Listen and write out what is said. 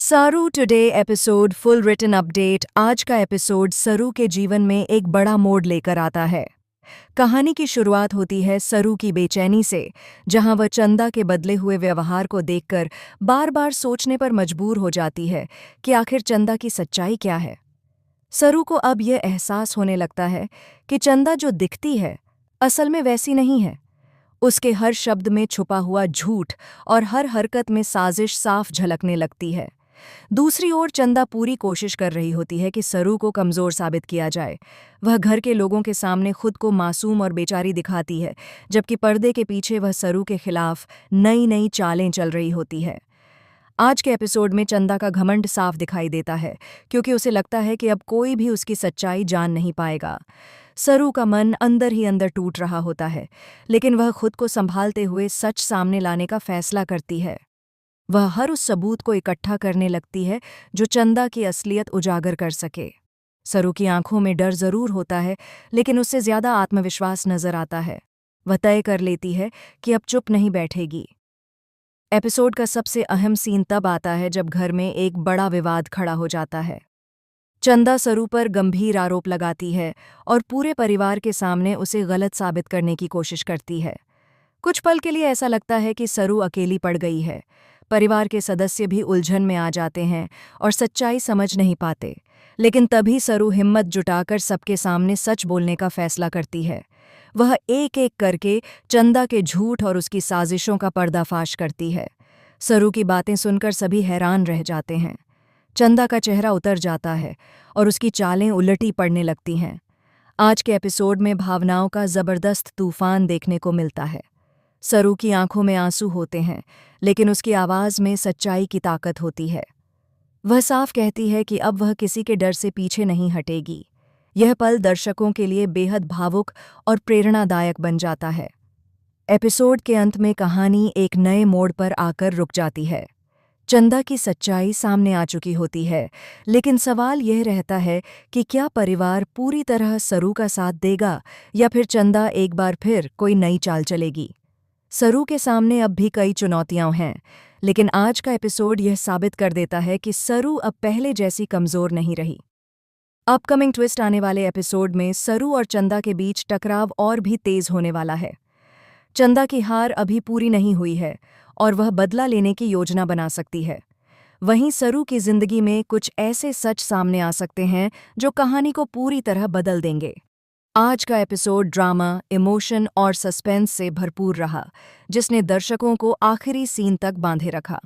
सारू today episode full written update. आज का एपिसोड सरू के जीवन में एक बड़ा मोड़ लेकर आता है। कहानी की शुरुआत होती है सरू की बेचैनी से, जहां वह चंदा के बदले हुए व्यवहार को देखकर बार बार सोचने पर मजबूर हो जाती है कि आखिर चंदा की सच्चाई क्या है। सरू को अब यह एहसास होने लगता है कि चंदा जो दिखती है असल में वैसी नहीं है। उसके हर शब्द में छुपा हुआ झूठ और हर हरकत में साजिश साफ झलकने लगती है। दूसरी ओर चंदा पूरी कोशिश कर रही होती है कि सरू को कमज़ोर साबित किया जाए। वह घर के लोगों के सामने खुद को मासूम और बेचारी दिखाती है, जबकि पर्दे के पीछे वह सरू के खिलाफ नई नई चालें चल रही होती है। आज के एपिसोड में चंदा का घमंड साफ दिखाई देता है, क्योंकि उसे लगता है कि अब कोई भी उसकी सच्चाई जान नहीं पाएगा। सरू का मन अंदर ही अंदर टूट रहा होता है, लेकिन वह खुद को संभालते हुए सच सामने लाने का फैसला करती है। वह हर उस सबूत को इकट्ठा करने लगती है जो चंदा की असलियत उजागर कर सके। सरू की आंखों में डर जरूर होता है, लेकिन उससे ज्यादा आत्मविश्वास नजर आता है। वह तय कर लेती है कि अब चुप नहीं बैठेगी। एपिसोड का सबसे अहम सीन तब आता है जब घर में एक बड़ा विवाद खड़ा हो जाता है। चंदा सरू पर गंभीर आरोप लगाती है और पूरे परिवार के सामने उसे गलत साबित करने की कोशिश करती है। कुछ पल के लिए ऐसा लगता है कि सरू अकेली पड़ गई है। परिवार के सदस्य भी उलझन में आ जाते हैं और सच्चाई समझ नहीं पाते, लेकिन तभी सरू हिम्मत जुटाकर सबके सामने सच बोलने का फैसला करती है। वह एक एक करके चंदा के झूठ और उसकी साजिशों का पर्दाफाश करती है। सरू की बातें सुनकर सभी हैरान रह जाते हैं। चंदा का चेहरा उतर जाता है और उसकी चालें उलटी पड़ने लगती हैं। आज के एपिसोड में भावनाओं का जबरदस्त तूफान देखने को मिलता है। सरू की आंखों में आंसू होते हैं, लेकिन उसकी आवाज़ में सच्चाई की ताकत होती है। वह साफ कहती है कि अब वह किसी के डर से पीछे नहीं हटेगी। यह पल दर्शकों के लिए बेहद भावुक और प्रेरणादायक बन जाता है। एपिसोड के अंत में कहानी एक नए मोड़ पर आकर रुक जाती है। चंदा की सच्चाई सामने आ चुकी होती है, लेकिन सवाल यह रहता है कि क्या परिवार पूरी तरह सरू का साथ देगा या फिर चंदा एक बार फिर कोई नई चाल चलेगी। सरू के सामने अब भी कई चुनौतियां हैं, लेकिन आज का एपिसोड यह साबित कर देता है कि सरू अब पहले जैसी कमज़ोर नहीं रही। अपकमिंग ट्विस्ट आने वाले एपिसोड में सरू और चंदा के बीच टकराव और भी तेज होने वाला है। चंदा की हार अभी पूरी नहीं हुई है और वह बदला लेने की योजना बना सकती है। वहीं सरू की जिंदगी में कुछ ऐसे सच सामने आ सकते हैं जो कहानी को पूरी तरह बदल देंगे। आज का एपिसोड ड्रामा, इमोशन और सस्पेंस से भरपूर रहा, जिसने दर्शकों को आखिरी सीन तक बांधे रखा।